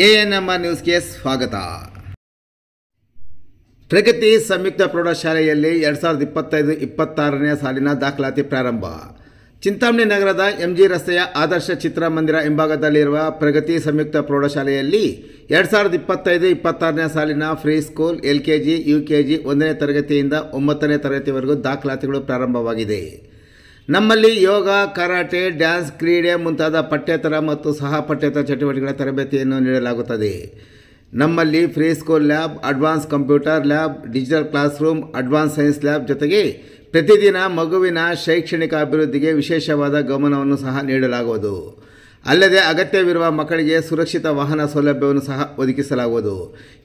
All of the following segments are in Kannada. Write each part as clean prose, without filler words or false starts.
ಎಎನ್ಎಂಆರ್ ನ್ಯೂಸ್ಗೆ ಸ್ವಾಗತ. ಪ್ರಗತಿ ಸಂಯುಕ್ತ ಪ್ರೌಢಶಾಲೆಯಲ್ಲಿ 2025-26ನೇ ಸಾಲಿನ ದಾಖಲಾತಿ ಪ್ರಾರಂಭ. ಚಿಂತಾಮಣಿ ನಗರದ ಎಂಜಿ ರಸ್ತೆಯ ಆದರ್ಶ ಚಿತ್ರಮಂದಿರ ಹಿಂಭಾಗದಲ್ಲಿರುವ ಪ್ರಗತಿ ಸಂಯುಕ್ತ ಪ್ರೌಢಶಾಲೆಯಲ್ಲಿ 2025-26ನೇ ಸಾಲಿನ ಫ್ರೀ ಸ್ಕೂಲ್ LKG, UKG 1ನೇ ತರಗತಿಯಿಂದ 9ನೇ ತರಗತಿವರೆಗೂ ದಾಖಲಾತಿಗಳು ಪ್ರಾರಂಭವಾಗಿದೆ. ನಮ್ಮಲ್ಲಿ ಯೋಗ, ಕರಾಟೆ, ಡ್ಯಾನ್ಸ್, ಕ್ರೀಡೆ ಮುಂತಾದ ಪಠ್ಯೇತರ ಮತ್ತು ಸಹ ಪಠ್ಯೇತರ ಚಟುವಟಿಕೆಗಳ ತರಬೇತಿಯನ್ನು ನೀಡಲಾಗುತ್ತದೆ. ನಮ್ಮಲ್ಲಿ free school lab, advance computer lab, digital class room, advance science lab ಜೊತೆಗೆ ಪ್ರತಿದಿನ ಮಗುವಿನ ಶೈಕ್ಷಣಿಕ ಅಭಿವೃದ್ಧಿಗೆ ವಿಶೇಷವಾದ ಗಮನವನ್ನು ಸಹ ನೀಡಲಾಗುವುದು. ಅಲ್ಲದೆ ಅಗತ್ಯವಿರುವ ಮಕ್ಕಳಿಗೆ ಸುರಕ್ಷಿತ ವಾಹನ ಸೌಲಭ್ಯವನ್ನು ಸಹ ಒದಗಿಸಲಾಗುವುದು.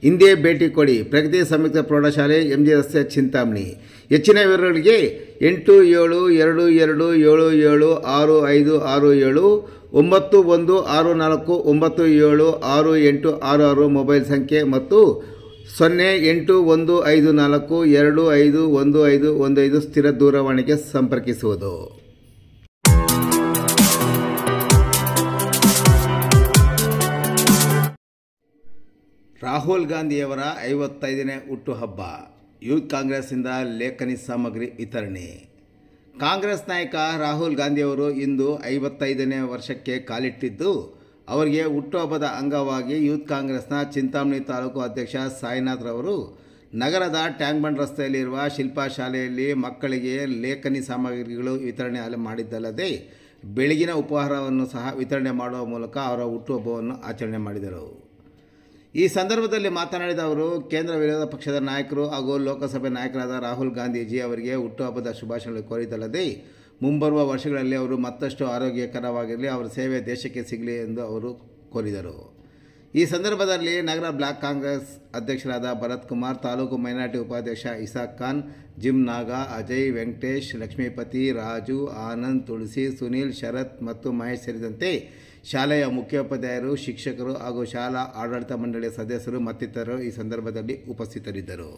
ಹಿಂದೆ ಭೇಟಿ ಕೊಡಿ. ಪ್ರಗತಿ ಸಂಯುಕ್ತ ಪ್ರೌಢಶಾಲೆ, ಎಂಜಿ ರಸ್ತೆ, ಚಿಂತಾಮಣಿ. ಹೆಚ್ಚಿನ ವಿವರಗಳಿಗೆ 8772776567 9164976866 ಮೊಬೈಲ್ ಸಂಖ್ಯೆ ಮತ್ತು 081542511515 ಸ್ಥಿರ ದೂರವಾಣಿಗೆ ಸಂಪರ್ಕಿಸುವುದು. ರಾಹುಲ್ ಗಾಂಧಿಯವರ 55ನೇ ಹುಟ್ಟುಹಬ್ಬ. ಯೂತ್ ಕಾಂಗ್ರೆಸ್ನಿಂದ ಲೇಖನಿ ಸಾಮಗ್ರಿ ವಿತರಣೆ. ಕಾಂಗ್ರೆಸ್ ನಾಯಕ ರಾಹುಲ್ ಗಾಂಧಿಯವರು ಇಂದು 55ನೇ ವರ್ಷಕ್ಕೆ ಕಾಲಿಟ್ಟಿದ್ದು, ಅವರಿಗೆ ಹುಟ್ಟುಹಬ್ಬದ ಅಂಗವಾಗಿ ಯೂತ್ ಕಾಂಗ್ರೆಸ್ನ ಚಿಂತಾಮಣಿ ತಾಲೂಕು ಅಧ್ಯಕ್ಷ ಸಾಯಿನಾಥ್ ರವರು ನಗರದ ಟ್ಯಾಂಕ್ ಬಂಡ್ ರಸ್ತೆಯಲ್ಲಿರುವ ಶಿಲ್ಪಾ ಶಾಲೆಯಲ್ಲಿ ಮಕ್ಕಳಿಗೆ ಲೇಖನಿ ಸಾಮಗ್ರಿಗಳು ವಿತರಣೆ ಮಾಡಿದ್ದಲ್ಲದೆ ಬೆಳಗಿನ ಉಪಹಾರವನ್ನು ಸಹ ವಿತರಣೆ ಮಾಡುವ ಮೂಲಕ ಅವರ ಹುಟ್ಟುಹಬ್ಬವನ್ನು ಆಚರಣೆ ಮಾಡಿದರು. ಈ ಸಂದರ್ಭದಲ್ಲಿ ಮಾತನಾಡಿದ ಅವರು, ಕೇಂದ್ರ ವಿರೋಧ ಪಕ್ಷದ ನಾಯಕರು ಹಾಗೂ ಲೋಕಸಭೆ ನಾಯಕರಾದ ರಾಹುಲ್ ಗಾಂಧೀಜಿ ಅವರಿಗೆ ಹುಟ್ಟುಹಬ್ಬದ ಶುಭಾಶಯಗಳು ಕೋರಿದ್ದಲ್ಲದೆ ಮುಂಬರುವ ವರ್ಷಗಳಲ್ಲಿ ಅವರು ಮತ್ತಷ್ಟು ಆರೋಗ್ಯಕರವಾಗಿರಲಿ, ಅವರ ಸೇವೆ ದೇಶಕ್ಕೆ ಸಿಗಲಿ ಎಂದು ಅವರು ಕೋರಿದರು. ಈ ಸಂದರ್ಭದಲ್ಲಿ ನಗರ ಬ್ಲಾಕ್ ಕಾಂಗ್ರೆಸ್ ಅಧ್ಯಕ್ಷರಾದ ಭರತ್ ಕುಮಾರ್, ತಾಲೂಕು ಮೈನಾರಿಟಿ ಉಪಾಧ್ಯಕ್ಷ ಇಸಾಕ್ ಖಾನ್, ಜಿಮ್ ನಾಗಾ, ಅಜಯ್, ವೆಂಕಟೇಶ್, ಲಕ್ಷ್ಮೀಪತಿ, ರಾಜು, ಆನಂದ್, ತುಳಸಿ, ಸುನೀಲ್, ಶರತ್ ಮತ್ತು ಮಹೇಶ್ ಸೇರಿದಂತೆ ಶಾಲೆಯ ಮುಖ್ಯೋಪಾಧ್ಯಾಯರು, ಶಿಕ್ಷಕರು ಹಾಗೂ ಶಾಲಾ ಆಡಳಿತ ಮಂಡಳಿಯ ಸದಸ್ಯರು ಮತ್ತಿತರರು ಈ ಸಂದರ್ಭದಲ್ಲಿ ಉಪಸ್ಥಿತರಿದ್ದರು.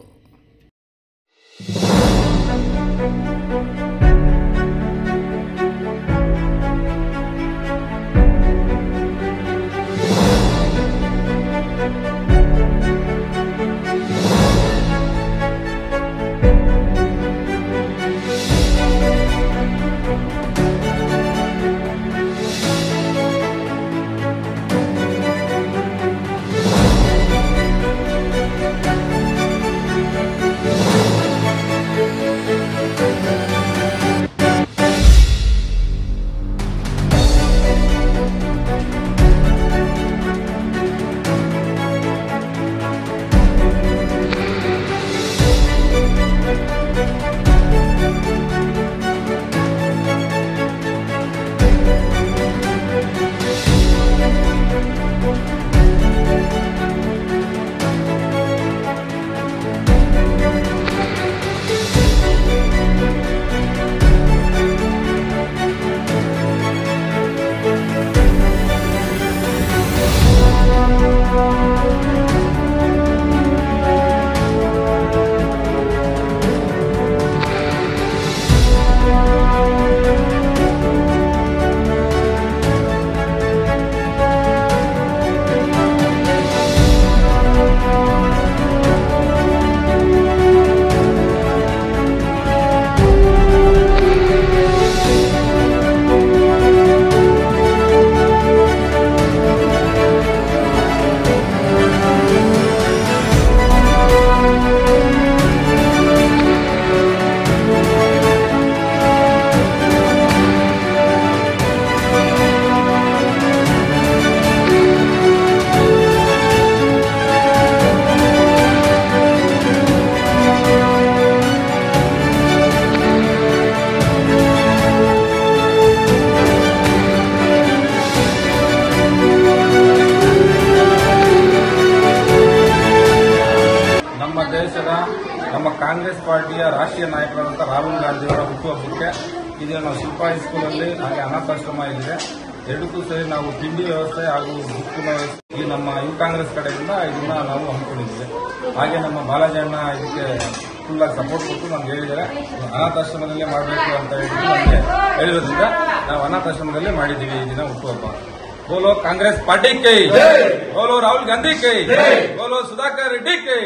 ನಮ್ಮ ಕಾಂಗ್ರೆಸ್ ಪಾರ್ಟಿಯ ರಾಷ್ಟ್ರೀಯ ನಾಯಕರಾದಂಥ ರಾಹುಲ್ ಗಾಂಧಿಯವರ ಹುಟ್ಟುಹಬ್ಬಕ್ಕೆ ಇದನ್ನು ನಾವು ಶಿಲ್ಪಾ ಹೈಸ್ಕೂಲಲ್ಲಿ ಹಾಗೆ ಅನಾಥಾಶ್ರಮ ಇದೆ, ಎರಡಕ್ಕೂ ಸೇರಿ ನಾವು ತಿಂಡಿ ವ್ಯವಸ್ಥೆ ಹಾಗೂ ಬುಕ್ಕಿನ ವ್ಯವಸ್ಥೆ ಈ ನಮ್ಮ ಯುವ ಕಾಂಗ್ರೆಸ್ ಕಡೆಯಿಂದ ಇದನ್ನ ನಾವು ಹಮ್ಮಿಕೊಂಡಿದ್ದೇವೆ. ಹಾಗೆ ನಮ್ಮ ಬಾಲಾಜಿ ಅಣ್ಣ ಇದಕ್ಕೆ ಫುಲ್ ಆಗಿ ಸಪೋರ್ಟ್ ಕೊಟ್ಟು ನಮ್ಗೆ ಹೇಳಿದ್ದಾರೆ, ಅನಾಥಾಶ್ರಮದಲ್ಲೇ ಮಾಡಬೇಕು ಅಂತ ಹೇಳಿ ನಮಗೆ ಹೇಳಿರೋದ್ರಿಂದ ನಾವು ಅನಾಥಾಶ್ರಮದಲ್ಲೇ ಮಾಡಿದ್ದೀವಿ ಈ ದಿನ ಹುಟ್ಟುಹಬ್ಬ. बोलो कांग्रेस पार्टी के बोलो राहुल गांधी के बोलो सुधाकर रेड्डी के